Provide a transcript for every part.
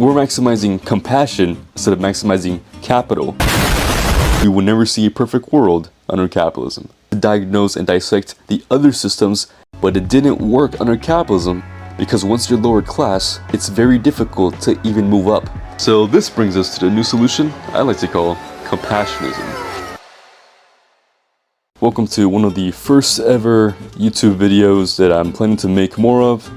we're maximizing compassion instead of maximizing capital. We will never see a perfect world under capitalism. To diagnose and dissect the other systems, but it didn't work under capitalism because once you're lower class, it's very difficult to even move up. So this brings us to the new solution I like to call Compassionism. Welcome to one of the first ever YouTube videos that I'm planning to make more of.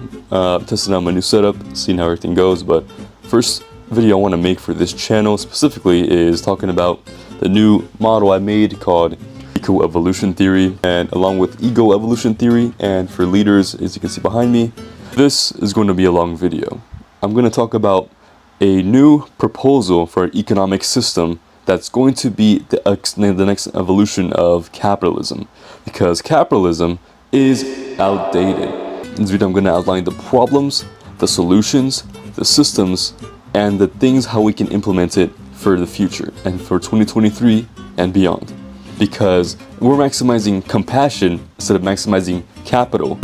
Testing out my new setup, seeing how everything goes, but first video I want to make for this channel specifically is talking about the new model I made called eco-evolution theory, and along with ego evolution theory, and for leaders, as you can see behind me, this is going to be a long video. I'm going to talk about a new proposal for an economic system that's going to be the next evolution of capitalism, because capitalism is outdated. In this video I'm going to outline the problems, the solutions, the systems, and the things how we can implement it for the future and for 2023 and beyond. Because we're maximizing compassion instead of maximizing capital,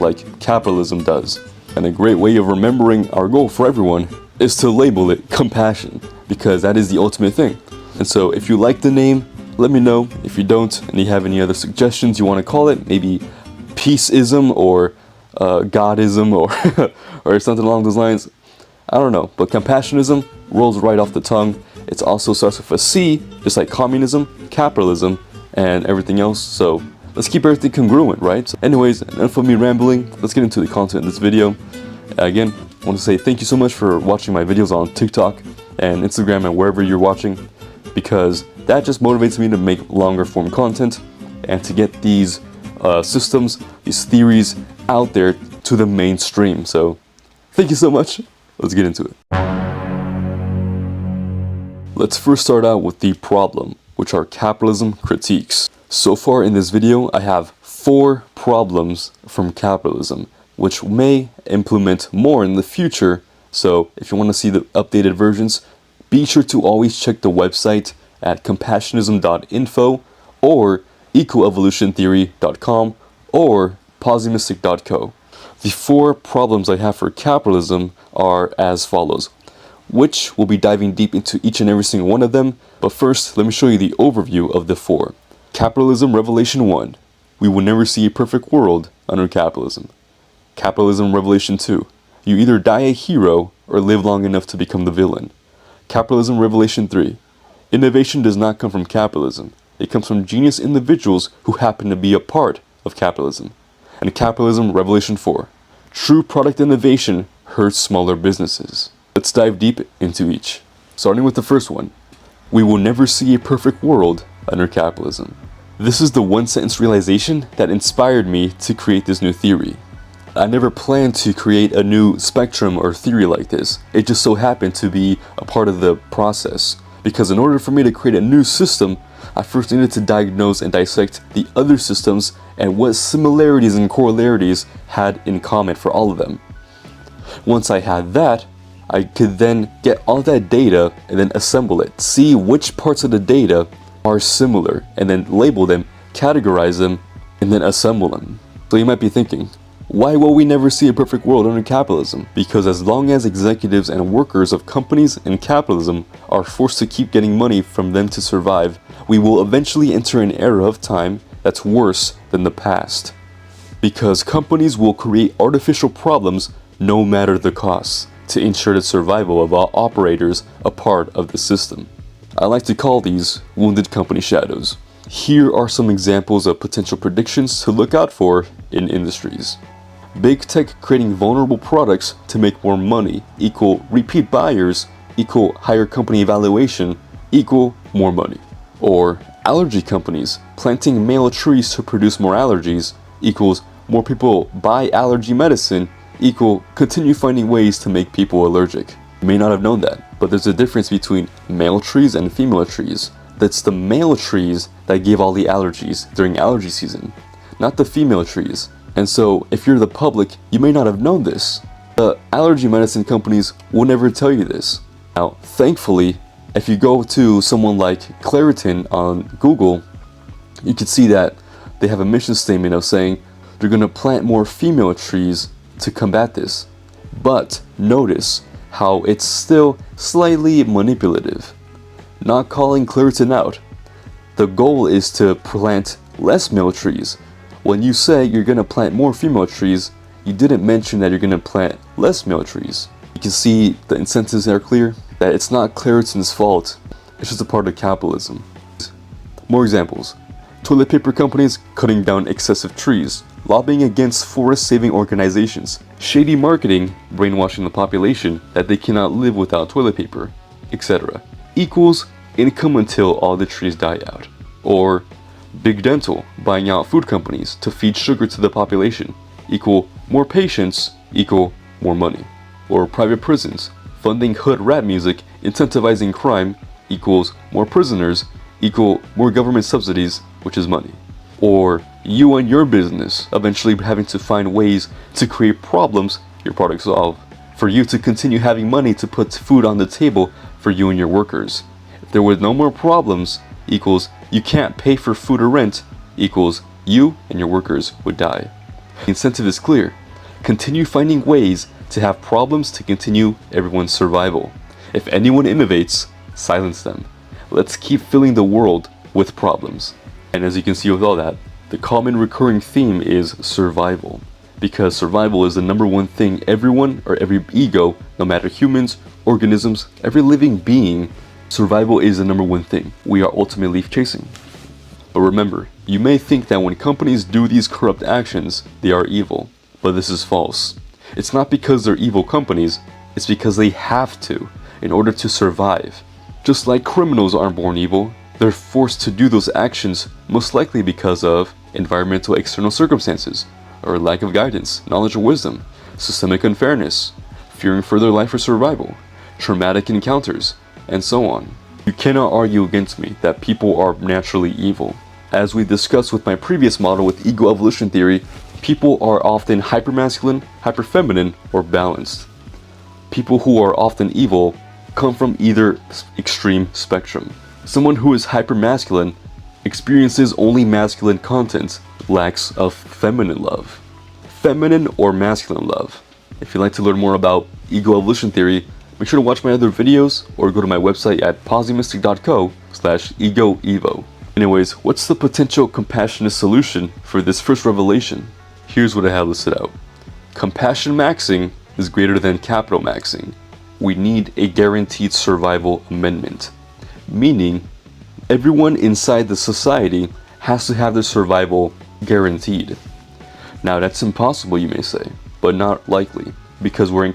like capitalism does. And a great way of remembering our goal for everyone is to label it compassion, because that is the ultimate thing. And so if you like the name, let me know. If you don't and you have any other suggestions you want to call it, maybe peaceism or godism or or something along those lines, I don't know. But compassionism rolls right off the tongue. It also starts with a C, just like communism, capitalism, and everything else. So let's keep everything congruent, right? So anyways, enough of me rambling. Let's get into the content of this video. Again, I want to say thank you so much for watching my videos on TikTok and Instagram and wherever you're watching, because that just motivates me to make longer form content and to get these systems, these theories out there to the mainstream. So thank you so much. Let's get into it. Let's first start out with the problem, which are capitalism critiques. So far in this video, I have 4 problems from capitalism, which may implement more in the future. So if you want to see the updated versions, be sure to always check the website at compassionism.info or ecoevolutiontheory.com or posimistic.co. The 4 problems I have for capitalism are as follows, which we'll be diving deep into each and every single one of them. But first, let me show you the overview of the 4. Capitalism Revelation 1. We will never see a perfect world under capitalism. Capitalism Revelation 2. You either die a hero or live long enough to become the villain. Capitalism Revelation 3. Innovation does not come from capitalism. It comes from genius individuals who happen to be a part of capitalism. And Capitalism Revelation 4. True product innovation hurts smaller businesses. Let's dive deep into each. Starting with the first one. We will never see a perfect world under capitalism. This is the one-sentence realization that inspired me to create this new theory. I never planned to create a new spectrum or theory like this. It just so happened to be a part of the process. Because in order for me to create a new system, I first needed to diagnose and dissect the other systems and what similarities and corollarities had in common for all of them. Once I had that, I could then get all that data and then assemble it, see which parts of the data are similar, and then label them, categorize them, and then assemble them. So you might be thinking, why will we never see a perfect world under capitalism? Because as long as executives and workers of companies in capitalism are forced to keep getting money from them to survive, we will eventually enter an era of time that's worse than the past. Because companies will create artificial problems no matter the costs to ensure the survival of all operators a part of the system. I like to call these wounded company shadows. Here are some examples of potential predictions to look out for in industries. Big tech creating vulnerable products to make more money equal repeat buyers equal higher company valuation equal more money. Or allergy companies planting male trees to produce more allergies equals more people buy allergy medicine equal continue finding ways to make people allergic. You may not have known that, but there's a difference between male trees and female trees. That's the male trees that give all the allergies during allergy season, not the female trees. And so if you're the public, you may not have known this. The allergy medicine companies will never tell you this. Now, thankfully, if you go to someone like Claritin on Google, you can see that they have a mission statement of saying they're going to plant more female trees to combat this. But notice, how it's still slightly manipulative. Not calling Claritin out. The goal is to plant less male trees. When you say you're going to plant more female trees, you didn't mention that you're going to plant less male trees. You can see the incentives are clear, that it's not Claritin's fault, it's just a part of capitalism. More examples. Toilet paper companies cutting down excessive trees, lobbying against forest-saving organizations, shady marketing, brainwashing the population that they cannot live without toilet paper, etc. Equals income until all the trees die out. Or big dental buying out food companies to feed sugar to the population, equal more patients, equal more money. Or private prisons funding hood rap music, incentivizing crime, equals more prisoners, equal more government subsidies, which is money. Or you and your business eventually having to find ways to create problems your products solve, for you to continue having money to put food on the table for you and your workers. If there were no more problems, equals you can't pay for food or rent, equals you and your workers would die. The incentive is clear. Continue finding ways to have problems to continue everyone's survival. If anyone innovates, silence them. Let's keep filling the world with problems. And as you can see with all that, the common recurring theme is survival. Because survival is the number one thing everyone or every ego, no matter humans, organisms, every living being, survival is the number one thing we are ultimately chasing. But remember, you may think that when companies do these corrupt actions, they are evil. But this is false. It's not because they're evil companies, it's because they have to, in order to survive. Just like criminals aren't born evil, they're forced to do those actions most likely because of environmental external circumstances, or lack of guidance, knowledge or wisdom, systemic unfairness, fearing for their life or survival, traumatic encounters, and so on. You cannot argue against me that people are naturally evil. As we discussed with my previous model with ego evolution theory, people are often hypermasculine, hyperfeminine, or balanced. People who are often evil come from either extreme spectrum. Someone who is hypermasculine experiences only masculine content, lacks of feminine love. Feminine or masculine love. If you'd like to learn more about ego evolution theory, make sure to watch my other videos or go to my website at posymystic.co/egoevo. Anyways, what's the potential compassionist solution for this first revelation? Here's what I have listed out. Compassion maxing is greater than capital maxing. We need a guaranteed survival amendment, meaning everyone inside the society has to have their survival guaranteed. Now that's impossible, you may say, but not likely, because we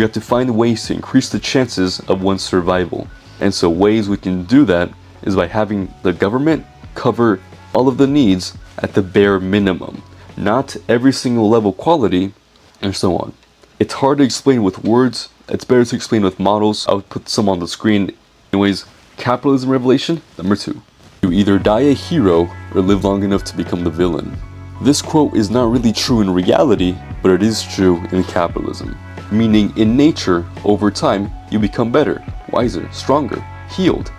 have to find ways to increase the chances of one's survival. And so ways we can do that is by having the government cover all of the needs at the bare minimum, not every single level quality, and so on. It's hard to explain with words, it's better to explain with models. I'll put some on the screen. Anyways, capitalism revelation number 2. You either die a hero or live long enough to become the villain. This quote is not really true in reality, but it is true in capitalism. Meaning in nature, over time, you become better, wiser, stronger, healed.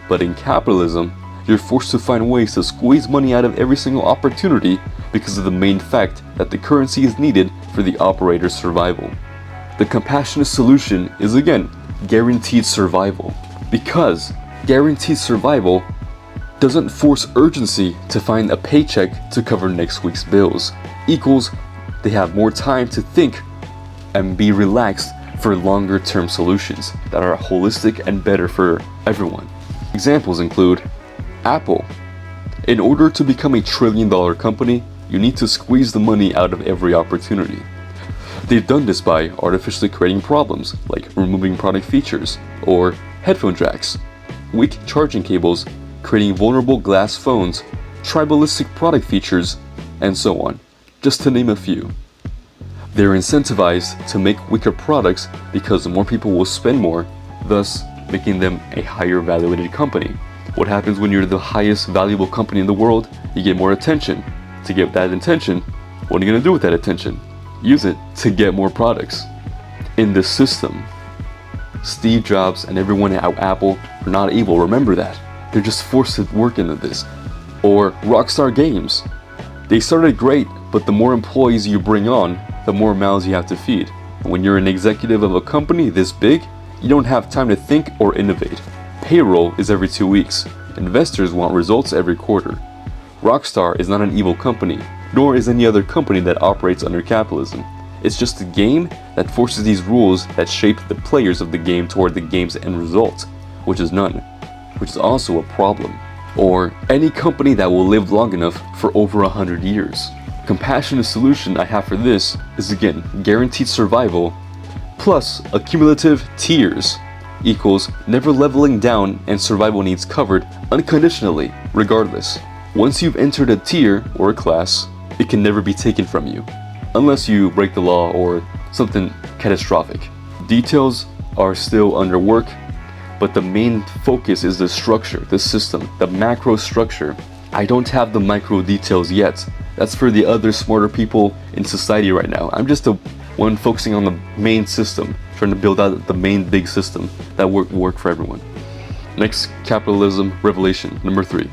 But in capitalism, you're forced to find ways to squeeze money out of every single opportunity because of the main fact that the currency is needed for the operator's survival. The compassionist solution is again, guaranteed survival. Because guaranteed survival doesn't force urgency to find a paycheck to cover next week's bills. Equals, they have more time to think and be relaxed for longer term solutions that are holistic and better for everyone. Examples include Apple. In order to become a $1 trillion company, you need to squeeze the money out of every opportunity. They've done this by artificially creating problems like removing product features or headphone jacks, weak charging cables, creating vulnerable glass phones, tribalistic product features, and so on, just to name a few. They're incentivized to make weaker products because more people will spend more, thus making them a higher valuated company. What happens when you're the highest valuable company in the world? You get more attention. To get that attention, what are you going to do with that attention? Use it to get more products. In this system, Steve Jobs and everyone at Apple are not evil, remember that. They're just forced to work into this. Or Rockstar Games. They started great, but the more employees you bring on, the more mouths you have to feed. When you're an executive of a company this big, you don't have time to think or innovate. Payroll is every 2 weeks. Investors want results every quarter. Rockstar is not an evil company, nor is any other company that operates under capitalism. It's just a game that forces these rules that shape the players of the game toward the game's end result, which is none, which is also a problem. Or any company that will live long enough for over 100 years. Compassionist solution I have for this is again guaranteed survival plus accumulative tiers equals never leveling down and survival needs covered unconditionally, regardless. Once you've entered a tier or a class, it can never be taken from you, unless you break the law or something catastrophic. Details are still under work, but the main focus is the structure, the system, the macro structure. I don't have the micro details yet. That's for the other smarter people in society right now. I'm just the one focusing on the main system, trying to build out the main big system that work for everyone. Next, capitalism revelation number 3.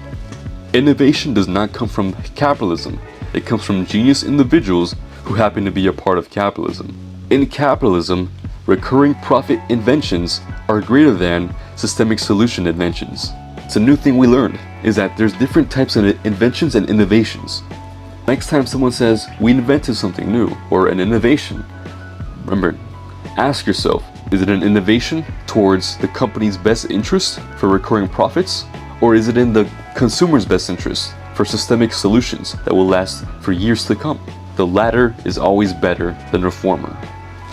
Innovation does not come from capitalism. It comes from genius individuals who happen to be a part of capitalism. In capitalism, recurring profit inventions are greater than systemic solution inventions. It's a new thing we learned, is that there's different types of inventions and innovations. Next time someone says, we invented something new, or an innovation, remember, ask yourself, is it an innovation towards the company's best interest for recurring profits? Or is it in the consumer's best interest for systemic solutions that will last for years to come? The latter is always better than the former.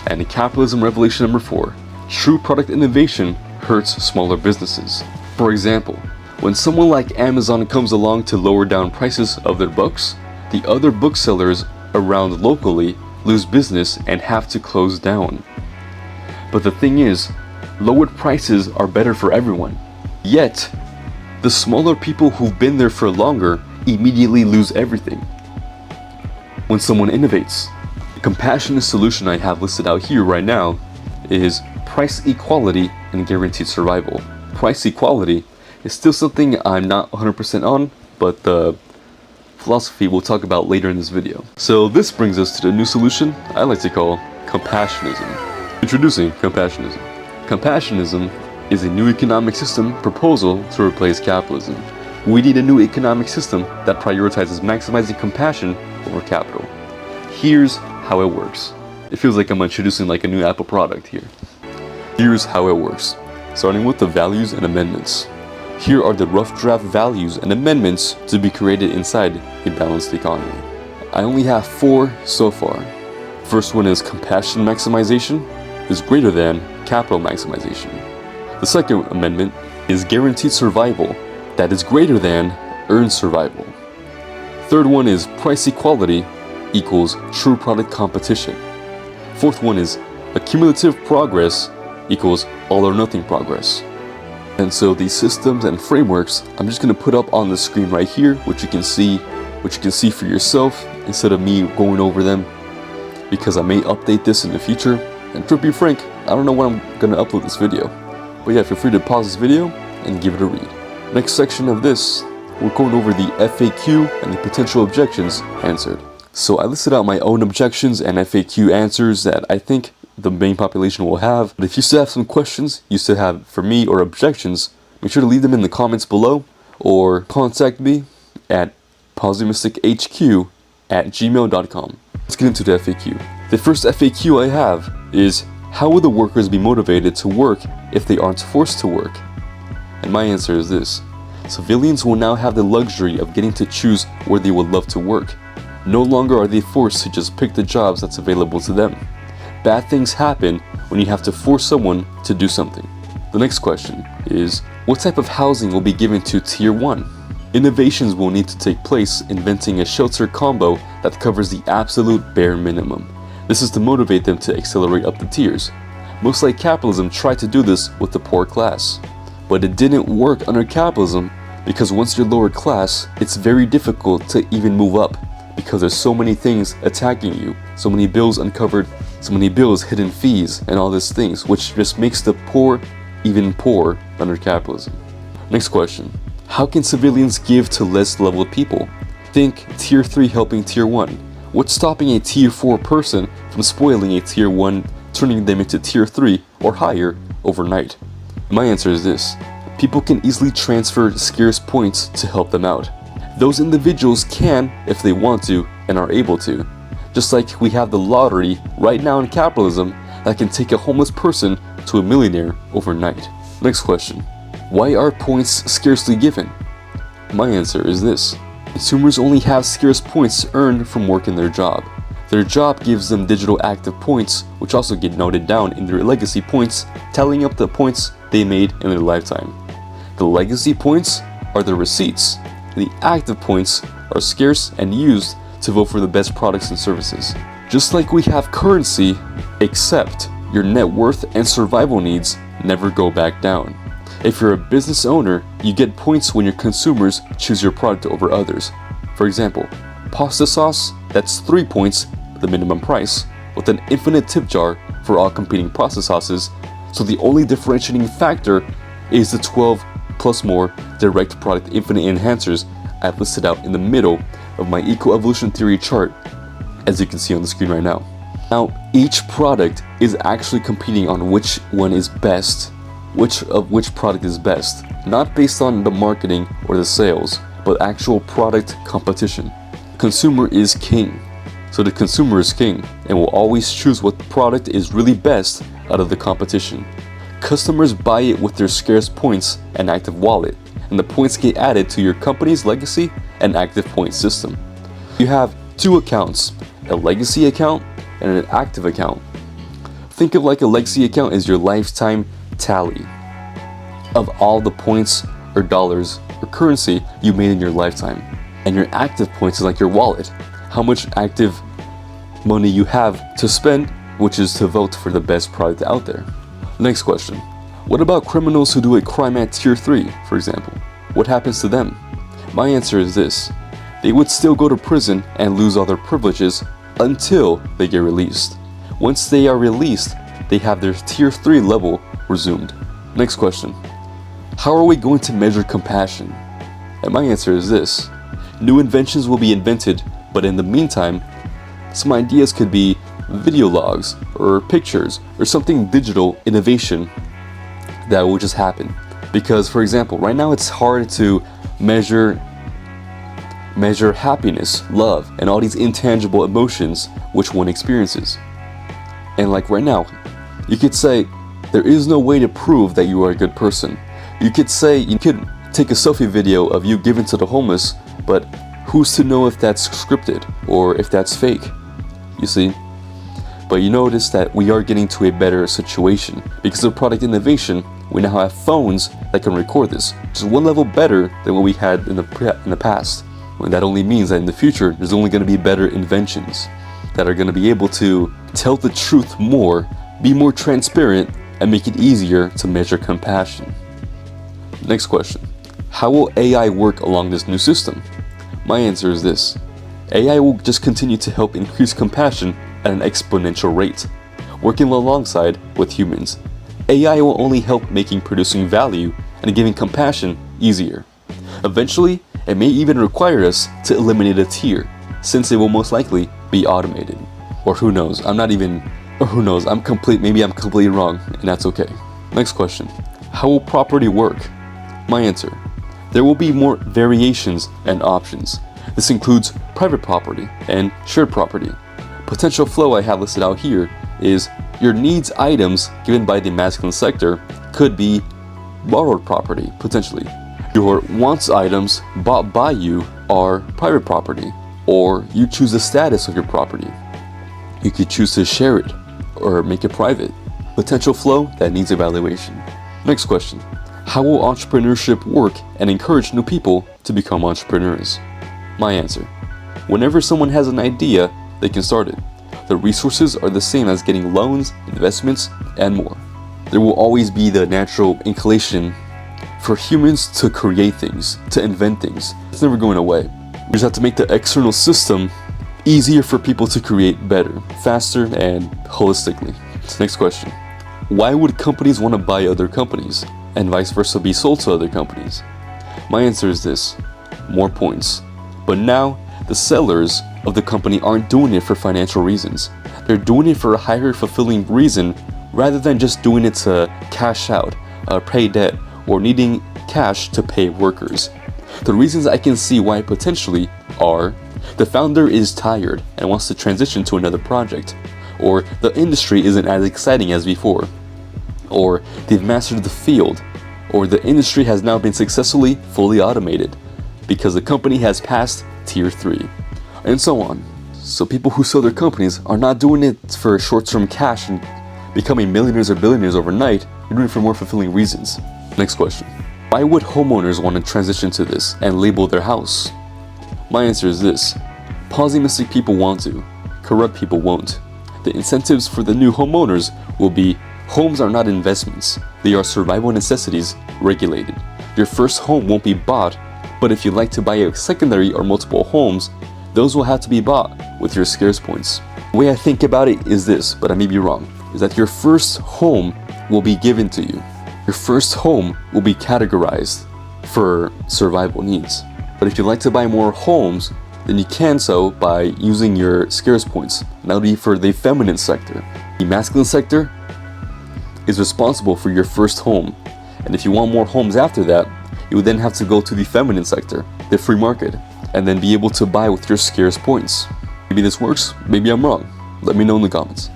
And in capitalism revelation number 4, true product innovation hurts smaller businesses. For example, when someone like Amazon comes along to lower down prices of their books, the other booksellers around locally lose business and have to close down. But the thing is, lowered prices are better for everyone. Yet, the smaller people who've been there for longer immediately lose everything when someone innovates. The compassionate solution I have listed out here right now is price equality and guaranteed survival. Price equality is still something I'm not 100% on, but the philosophy we'll talk about later in this video. So this brings us to the new solution I like to call Compassionism. Introducing Compassionism. Compassionism is a new economic system proposal to replace capitalism. We need a new economic system that prioritizes maximizing compassion over capital. Here's how it works. It feels like I'm introducing like a new Apple product here. Here's how it works. Starting with the values and amendments. Here are the rough draft values and amendments to be created inside a balanced economy. I only have 4 so far. First one is compassion maximization is greater than capital maximization. The second amendment is guaranteed survival that is greater than earned survival. Third one is price equality equals true product competition. Fourth one is accumulative progress equals all or nothing progress. And so these systems and frameworks I'm just going to put up on the screen right here, which you can see for yourself instead of me going over them, because I may update this in the future. And to be frank, I don't know when I'm going to upload this video. But yeah, feel free to pause this video and give it a read. Next section of this, we're going over the FAQ and the potential objections answered. So I listed out my own objections and FAQ answers that I think the main population will have. But if you still have some questions you still have for me or objections, make sure to leave them in the comments below or contact me at positivistichq@gmail.com. Let's get into the FAQ. The first FAQ I have is, how will the workers be motivated to work if they aren't forced to work? And my answer is this. Civilians will now have the luxury of getting to choose where they would love to work. No longer are they forced to just pick the jobs that's available to them. Bad things happen when you have to force someone to do something. The next question is, what type of housing will be given to Tier 1? Innovations will need to take place, inventing a shelter combo that covers the absolute bare minimum. This is to motivate them to accelerate up the tiers. Most like capitalism tried to do this with the poor class. But it didn't work under capitalism because once you're lower class, it's very difficult to even move up because there's so many things attacking you, so many bills uncovered, so many bills, hidden fees, and all these things, which just makes the poor even poorer under capitalism. Next question. How can civilians give to less leveled people? Think Tier 3 helping Tier 1. What's stopping a Tier 4 person from spoiling a Tier 1 turning them into tier 3 or higher overnight? My answer is this. People can easily transfer scarce points to help them out. Those individuals can if they want to and are able to. Just like we have the lottery right now in capitalism that can take a homeless person to a millionaire overnight. Next question. Why are points scarcely given? My answer is this. Consumers only have scarce points earned from working their job. Their job gives them digital active points, which also get noted down in their legacy points, tallying up the points they made in their lifetime. The legacy points are the receipts. The active points are scarce and used to vote for the best products and services. Just like we have currency, except your net worth and survival needs never go back down. If you're a business owner, you get points when your consumers choose your product over others. For example, pasta sauce, that's 3 points, the minimum price, with an infinite tip jar for all competing pasta sauces, so the only differentiating factor is the 12 plus more direct product infinite enhancers I've listed out in the middle of my eco-evolution theory chart, as you can see on the screen right now. Now, each product is actually competing on which one is best, which product is best, not based on the marketing or the sales, but actual product competition. Consumer is king. So the consumer is king and will always choose what product is really best out of the competition. Customers buy it with their scarce points and active wallet, and the points get added to your company's legacy and active point system. You have two accounts, a legacy account and an active account. Think of like a legacy account as your lifetime tally of all the points or dollars or currency you made in your lifetime. And your active points is like your wallet, how much active money you have to spend, which is to vote for the best product out there. Next question. What about criminals who do a crime at tier 3, for example? What happens to them? My answer is this. They would still go to prison and lose all their privileges until they get released. Once they are released, they have their tier 3 level resumed. Next question. How are we going to measure compassion? And my answer is this. New inventions will be invented, but in the meantime, some ideas could be video logs or pictures or something digital innovation that will just happen. Because, for example, right now it's hard to measure happiness, love, and all these intangible emotions which one experiences. And like right now, you could say there is no way to prove that you are a good person. You could say you could take a selfie video of you giving to the homeless, but who's to know if that's scripted or if that's fake? You see? But you notice that we are getting to a better situation. Because of product innovation, we now have phones that can record this, which is one level better than what we had in the past. And that only means that in the future, there's only going to be better inventions that are going to be able to tell the truth more, be more transparent, and make it easier to measure compassion. Next question. How will AI work along this new system? My answer is this. AI will just continue to help increase compassion at an exponential rate, working alongside with humans. AI will only help making producing value and giving compassion easier. Eventually, it may even require us to eliminate a tier, since it will most likely be automated. Or who knows, maybe I'm completely wrong, and that's okay. Next question. How will property work? My answer. There will be more variations and options. This includes private property and shared property. Potential flow I have listed out here is your needs items given by the masculine sector could be borrowed property, potentially. Your wants items bought by you are private property, or you choose the status of your property. You could choose to share it or make it private. Potential flow that needs evaluation. Next question. How will entrepreneurship work and encourage new people to become entrepreneurs? My answer. Whenever someone has an idea, they can start it. The resources are the same as getting loans, investments, and more. There will always be the natural inclination for humans to create things, to invent things. It's never going away. We just have to make the external system easier for people to create better, faster, and holistically. Next question. Why would companies want to buy other companies and vice versa be sold to other companies? My answer is this. More points. But now, the sellers of the company aren't doing it for financial reasons. They're They're doing it for a higher fulfilling reason rather than just doing it to cash out, pay debt, or needing cash to pay workers. The reasons I can see why potentially are the founder is tired and wants to transition to another project, or the industry isn't as exciting as before, or they've mastered the field, or the industry has now been successfully fully automated because the company has passed Tier 3, and so on. So people who sell their companies are not doing it for short-term cash and becoming millionaires or billionaires overnight. They're doing it for more fulfilling reasons. Next question. Why would homeowners want to transition to this and label their house? My answer is this. Pessimistic people want to. Corrupt people won't. The incentives for the new homeowners will be homes are not investments. They are survival necessities regulated. Your first home won't be bought, but if you'd like to buy a secondary or multiple homes, those will have to be bought with your scarce points. The way I think about it is this, but I may be wrong, is that your first home will be given to you. Your first home will be categorized for survival needs. But if you'd like to buy more homes, then you can so by using your scarce points. And that would be for the feminine sector. The masculine sector is responsible for your first home. And if you want more homes after that, you would then have to go to the feminine sector, the free market, and then be able to buy with your scarce points. Maybe this works, maybe I'm wrong. Let me know in the comments.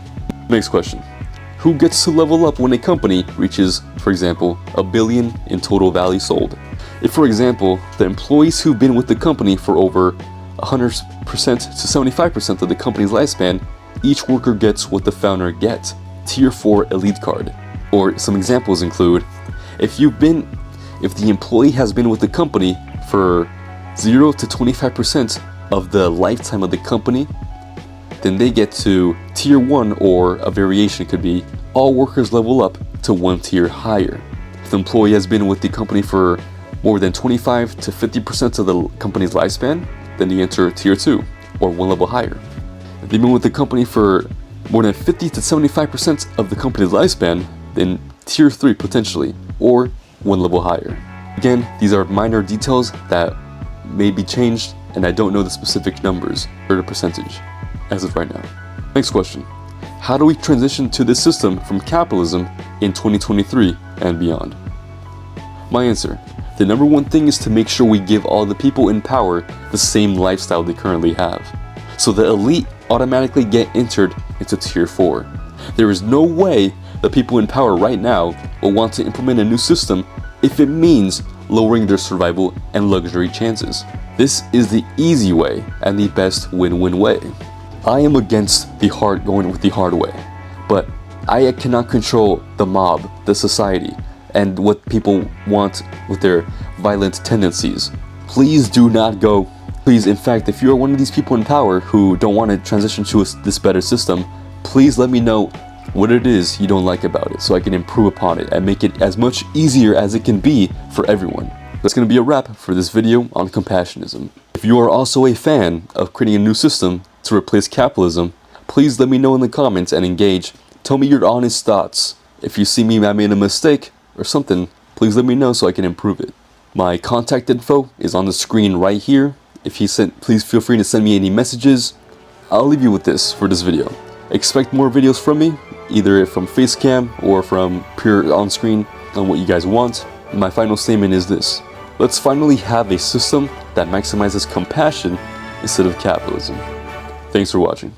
Next question. Who gets to level up when a company reaches, for example, $1 billion in total value sold? If, for example, the employees who've been with the company for over 100% to 75% of the company's lifespan, each worker gets what the founder gets, Tier 4 elite card. Or some examples include, if the employee has been with the company for 0 to 25% of the lifetime of the company, then they get to Tier 1, or a variation could be all workers level up to 1 tier higher. If the employee has been with the company for more than 25 to 50% of the company's lifespan, then they enter Tier 2, or 1 level higher. If they've been with the company for more than 50 to 75% of the company's lifespan, then Tier 3 potentially, or 1 level higher. Again, these are minor details that may be changed, and I don't know the specific numbers or the percentage as of right now. Next question. How do we transition to this system from capitalism in 2023 and beyond? My answer. The number one thing is to make sure we give all the people in power the same lifestyle they currently have. So the elite automatically get entered into Tier 4. There is no way the people in power right now will want to implement a new system if it means lowering their survival and luxury chances. This is the easy way and the best win-win way. I am against going with the hard way, but I cannot control the mob, the society, and what people want with their violent tendencies. Please do not go. Please, in fact, if you are one of these people in power who don't want to transition to this better system, please let me know what it is you don't like about it so I can improve upon it and make it as much easier as it can be for everyone. That's going to be a wrap for this video on Compassionism. If you are also a fan of creating a new system to replace capitalism, please let me know in the comments and engage. Tell me your honest thoughts. If you see me I made a mistake or something, please let me know so I can improve it. My contact info is on the screen right here. Please feel free to send me any messages. I'll leave you with this for this video. Expect more videos from me, either from Facecam or from pure on-screen on what you guys want. My final statement is this. Let's finally have a system that maximizes compassion instead of capitalism. Thanks for watching.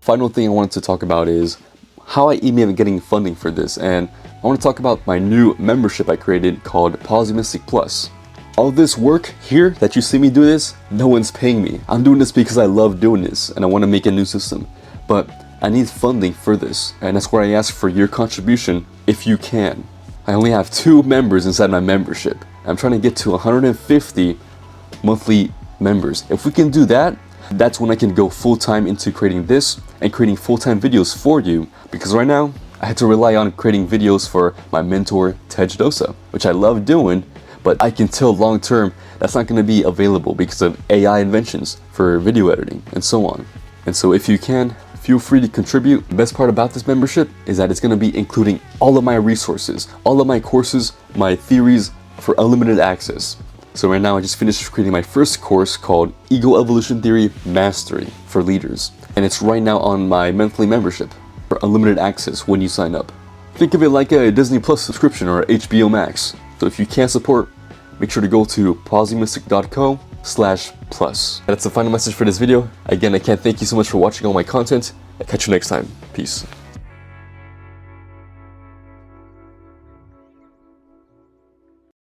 Final thing I wanted to talk about is how I am getting funding for this, and I want to talk about my new membership I created called Pessimistic Plus. All this work here that you see me do this, no one's paying me. I'm doing this because I love doing this and I want to make a new system. But I need funding for this, and that's where I ask for your contribution if you can. I only have 2 members inside my membership. I'm trying to get to 150 monthly members. If we can do that, that's when I can go full-time into creating this and creating full-time videos for you, because right now I had to rely on creating videos for my mentor Tej Dosa, which I love doing, but I can tell long-term that's not going to be available because of AI inventions for video editing and so on. And so if you can, feel free to contribute. The best part about this membership is that it's going to be including all of my resources, all of my courses, my theories for unlimited access. So right now I just finished creating my first course called Ego Evolution Theory Mastery for Leaders. And and it's right now on my monthly membership for unlimited access when you sign up. Think of it like a Disney Plus subscription or HBO Max. So if you can't support, make sure to go to posymystic.co/plus. That's the final message for this video. Again, I can't thank you so much for watching all my content. I'll catch you next time. Peace.